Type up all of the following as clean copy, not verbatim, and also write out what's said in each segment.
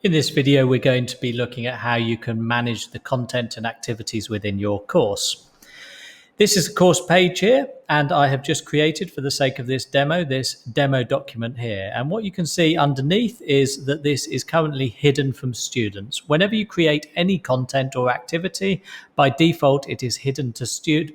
In this video, we're going to be looking at how you can manage the content and activities within your course. This is the course page here, and I have just created, for the sake of this demo document here. And what you can see underneath is that this is currently hidden from students. Whenever you create any content or activity, by default, it is hidden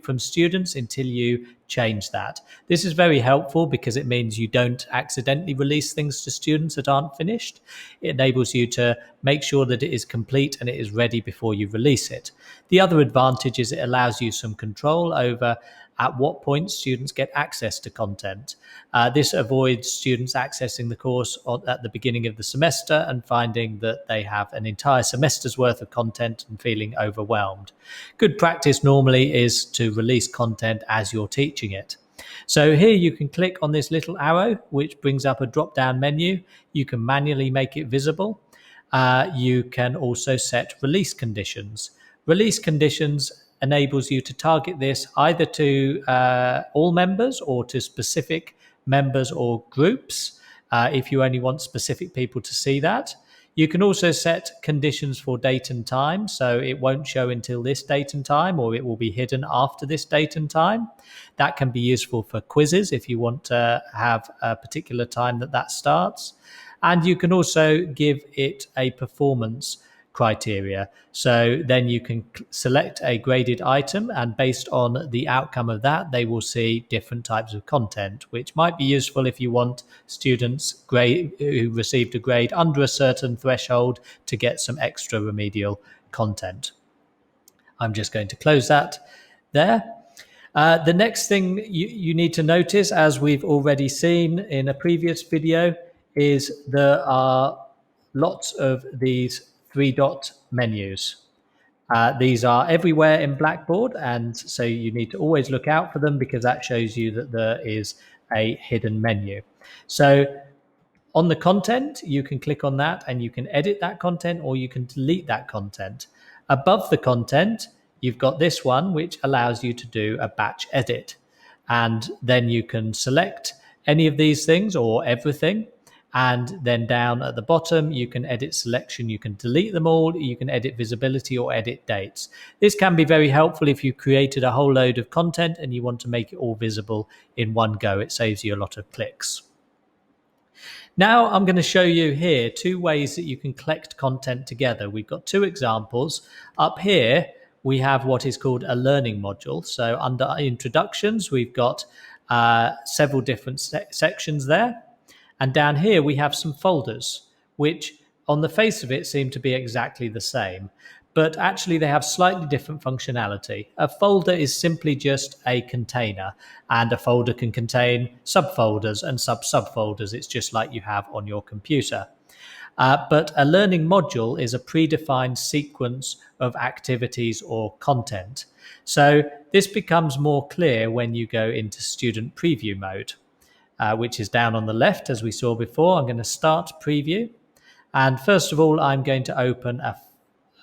from students until you change that. This is very helpful because it means you don't accidentally release things to students that aren't finished. It enables you to make sure that it is complete and it is ready before you release it. The other advantage is it allows you some control over at what point students get access to content. This avoids students accessing the course at the beginning of the semester and finding that they have an entire semester's worth of content and feeling overwhelmed. Good practice normally is to release content as you're teaching it. So here you can click on this little arrow, which brings up a drop-down menu. You can manually make it visible. You can also set release conditions. Release conditions enables you to target this either to all members or to specific members or groups if you only want specific people to see that. You can also set conditions for date and time, so it won't show until this date and time, or it will be hidden after this date and time. That can be useful for quizzes if you want to have a particular time that starts. And you can also give it a performance criteria. So then you can select a graded item, and based on the outcome of that, they will see different types of content, which might be useful if you want students who received a grade under a certain threshold to get some extra remedial content. I'm just going to close that there. The next thing you need to notice, as we've already seen in a previous video, is there are lots of these 3-dot menus. These are everywhere in Blackboard, and so you need to always look out for them because that shows you that there is a hidden menu. So on the content, you can click on that and you can edit that content or you can delete that content. Above the content, you've got this one, which allows you to do a batch edit. And then you can select any of these things or everything. And then down at the bottom, you can edit selection, you can delete them all, you can edit visibility or edit dates. This can be very helpful if you created a whole load of content and you want to make it all visible in one go. It saves you a lot of clicks. Now I'm going to show you here 2 ways that you can collect content together. We've got 2 examples. Up here, we have what is called a learning module. So under introductions, we've got several different sections there. And down here, we have some folders, which on the face of it seem to be exactly the same, but actually they have slightly different functionality. A folder is simply just a container, and a folder can contain subfolders and subfolders. It's just like you have on your computer. But a learning module is a predefined sequence of activities or content. So this becomes more clear when you go into student preview mode. Which is down on the left, as we saw before. I'm going to start preview. And first of all, I'm going to open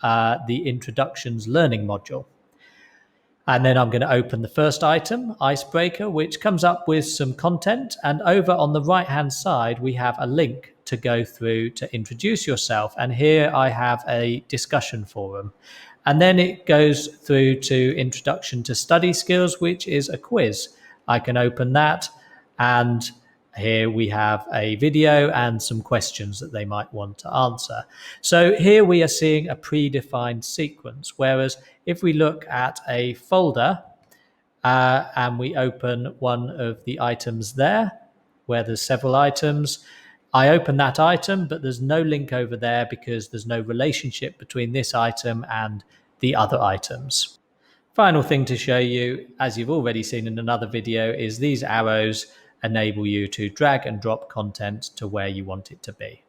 the introductions learning module. And then I'm going to open the first item, icebreaker, which comes up with some content. And over on the right-hand side, we have a link to go through to introduce yourself. And here I have a discussion forum. And then it goes through to introduction to study skills, which is a quiz. I can open that. And here we have a video and some questions that they might want to answer. So here we are seeing a predefined sequence, whereas if we look at a folder and we open one of the items there, where there's several items, I open that item, but there's no link over there because there's no relationship between this item and the other items. Final thing to show you, as you've already seen in another video, is these arrows enable you to drag and drop content to where you want it to be.